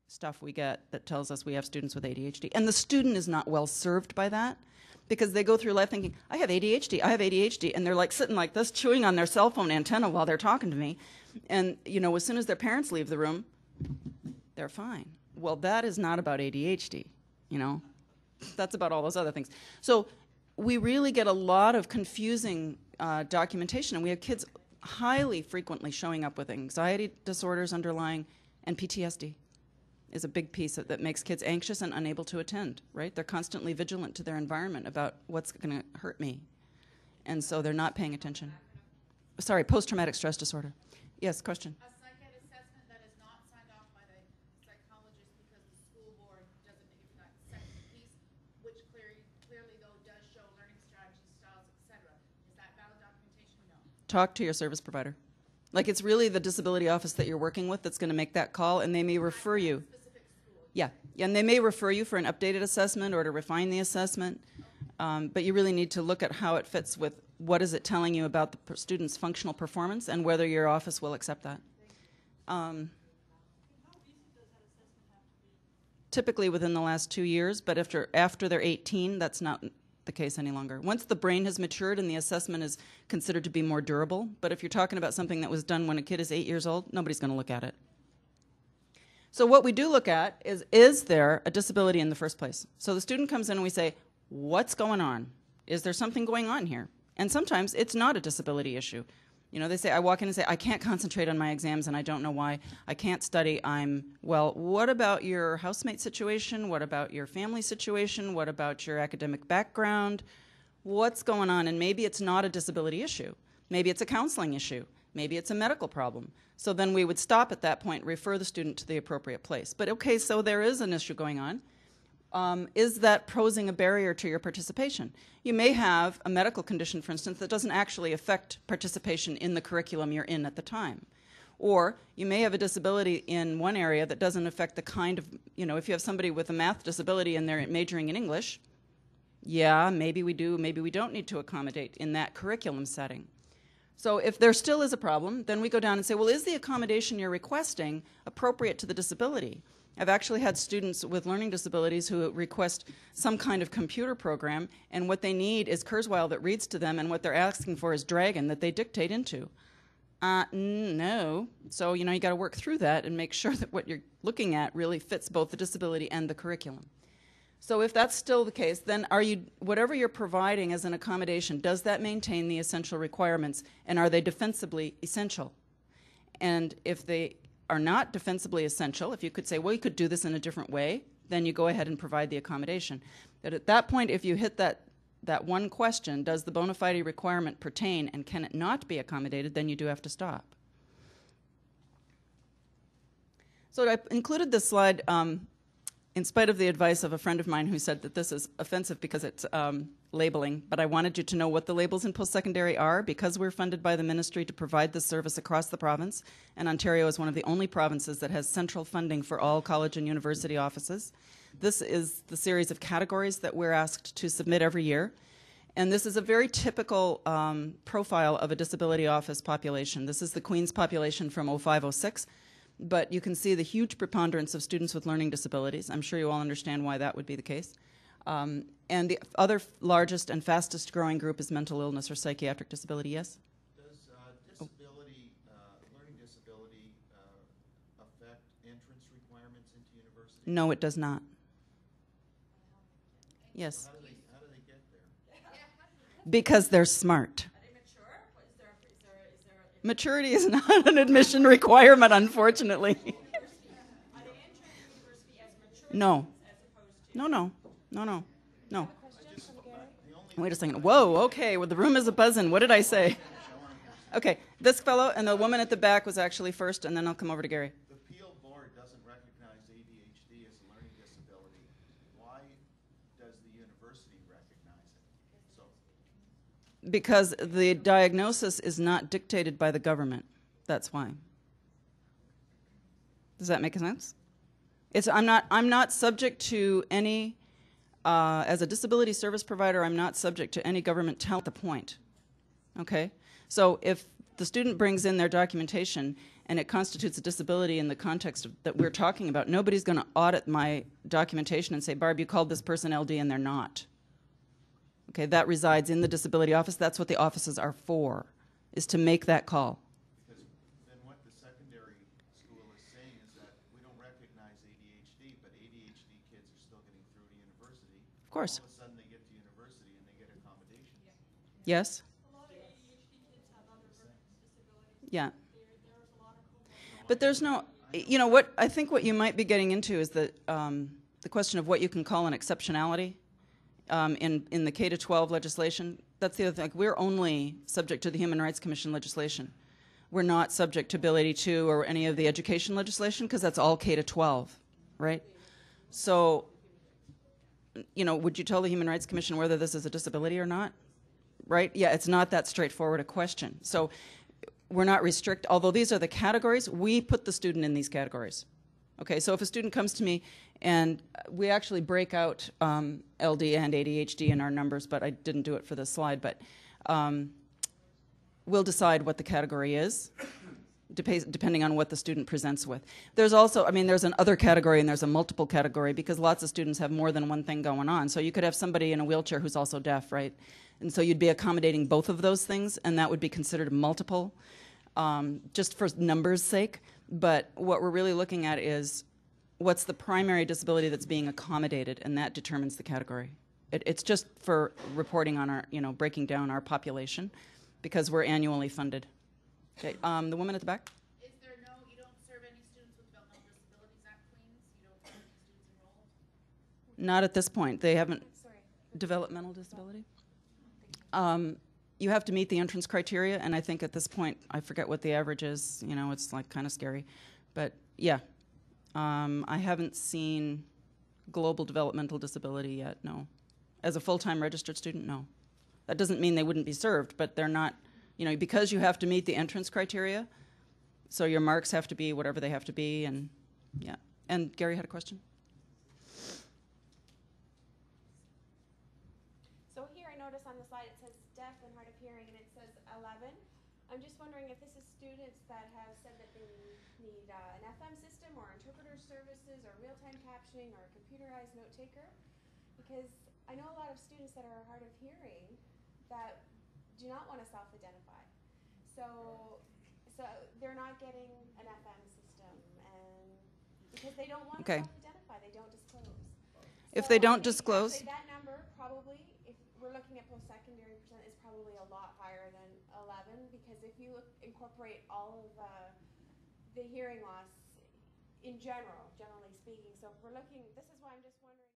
stuff we get that tells us we have students with ADHD. And the student is not well served by that because they go through life thinking, I have ADHD, I have ADHD, and they're like sitting like this, chewing on their cell phone antenna while they're talking to me. And, you know, as soon as their parents leave the room, they're fine. Well, that is not about ADHD, you know. That's about all those other things. So we really get a lot of confusing documentation, and we have kids highly frequently showing up with anxiety disorders underlying, and PTSD is a big piece that makes kids anxious and unable to attend, right? They're constantly vigilant to their environment about what's going to hurt me, and so they're not paying attention. Sorry, post-traumatic stress disorder. Yes, question? A psych ed assessment that is not signed off by the psychologist because the school board doesn't give that second piece, which clearly though does show learning strategies, styles, etc. Is that valid documentation? No. Talk to your service provider. Like, it's really the disability office that you're working with that's going to make that call, and they may refer you. Yeah, and they may refer you for an updated assessment or to refine the assessment, but you really need to look at how it fits with what is it telling you about the student's functional performance and whether your office will accept that. Typically within the last 2 years, but after they're 18, that's not the case any longer. Once the brain has matured and the assessment is considered to be more durable, but if you're talking about something that was done when a kid is 8 years old, nobody's going to look at it. So what we do look at is there a disability in the first place? So the student comes in and we say, what's going on? Is there something going on here? And sometimes it's not a disability issue. You know, they say, I walk in and say, I can't concentrate on my exams and I don't know why. I can't study. Well, what about your housemate situation? What about your family situation? What about your academic background? What's going on? And maybe it's not a disability issue. Maybe it's a counseling issue. Maybe it's a medical problem. So then we would stop at that point, refer the student to the appropriate place. But okay, so there is an issue going on. Is that posing a barrier to your participation? You may have a medical condition, for instance, that doesn't actually affect participation in the curriculum you're in at the time. Or you may have a disability in one area that doesn't affect the kind of, you know, if you have somebody with a math disability and they're majoring in English, yeah, maybe we do, maybe we don't need to accommodate in that curriculum setting. So if there still is a problem, then we go down and say, well, is the accommodation you're requesting appropriate to the disability? I've actually had students with learning disabilities who request some kind of computer program, and what they need is Kurzweil that reads to them, and what they're asking for is Dragon that they dictate into. No. So, you know, you got to work through that and make sure that what you're looking at really fits both the disability and the curriculum. So if that's still the case, then whatever you're providing as an accommodation, does that maintain the essential requirements, and are they defensibly essential? And if they are not defensibly essential, if you could say, well, you could do this in a different way, then you go ahead and provide the accommodation. But at that point, if you hit that one question, does the bona fide requirement pertain and can it not be accommodated, then you do have to stop. So I included this slide in spite of the advice of a friend of mine who said that this is offensive because it's labeling, but I wanted you to know what the labels in post-secondary are because we're funded by the ministry to provide this service across the province, and Ontario is one of the only provinces that has central funding for all college and university offices. This is the series of categories that we're asked to submit every year, and this is a very typical profile of a disability office population. This is the Queen's population from 05-06. But you can see the huge preponderance of students with learning disabilities. I'm sure you all understand why that would be the case. And the other largest and fastest growing group is mental illness or psychiatric disability. Yes? Does learning disability affect entrance requirements into university? No, it does not. Yes. How do they get there? Because they're smart. Maturity is not an admission requirement, unfortunately. No. No. Wait a second. Whoa, okay, well, the room is a-buzzing. What did I say? Okay, this fellow and the woman at the back was actually first, and then I'll come over to Gary. The Peel Board doesn't recognize ADHD as a learning disability. Why does the university recognize it? So. Because the diagnosis is not dictated by the government. That's why. Does that make sense? I'm not subject to any, as a disability service provider, I'm not subject to any government the point. Okay? So if the student brings in their documentation and it constitutes a disability in the context that we're talking about, nobody's going to audit my documentation and say, Barb, you called this person LD, and they're not. Okay, that resides in the disability office. That's what the offices are for, is to make that call. Because then what the secondary school is saying is that we don't recognize ADHD, but ADHD kids are still getting through to university. Of course. All of a sudden they get to university and they get accommodations. Yes? A lot of ADHD kids have other disabilities. Yeah. There's a lot of But there's no, you know, what I think what you might be getting into is the question of what you can call an exceptionality in the K-12 legislation. That's the other thing. Like, we're only subject to the Human Rights Commission legislation. We're not subject to Bill 82 or any of the education legislation because that's all K-12, right? So, you know, would you tell the Human Rights Commission whether this is a disability or not? Right? Yeah, it's not that straightforward a question. So we're not although these are the categories, we put the student in these categories. Okay, so if a student comes to me, and we actually break out LD and ADHD in our numbers, but I didn't do it for this slide, but we'll decide what the category is, depending on what the student presents with. There's also, I mean, there's an other category and there's a multiple category because lots of students have more than one thing going on. So you could have somebody in a wheelchair who's also deaf, right? And so you'd be accommodating both of those things, and that would be considered multiple, just for numbers' sake. But what we're really looking at is what's the primary disability that's being accommodated, and that determines the category. It's just for reporting on our, you know, breaking down our population because we're annually funded. Okay, the woman at the back? Is there you don't serve any students with developmental disabilities at Queens? You don't have any students enrolled? Not at this point. They haven't. Developmental disability? You have to meet the entrance criteria, and I think at this point, I forget what the average is. You know, it's like kind of scary. But yeah, I haven't seen global developmental disability yet, no. As a full-time registered student, no. That doesn't mean they wouldn't be served, but they're not, you know, because you have to meet the entrance criteria, so your marks have to be whatever they have to be, and yeah. And Gary had a question? So here I notice on the slide it says deaf and hard of hearing, and it says 11. I'm just wondering if this is students that have said that they need an FM system or interpreter services or real-time captioning or a computerized note taker, because I know a lot of students that are hard of hearing that do not want to self-identify. So they're not getting an FM system, and because they don't want to self-identify, they don't disclose. If they don't disclose, that number probably, if we're looking at post-secondary percent, is probably a lot higher than 11, because if you incorporate all of the hearing loss in generally speaking, so if we're looking, this is why I'm just wondering.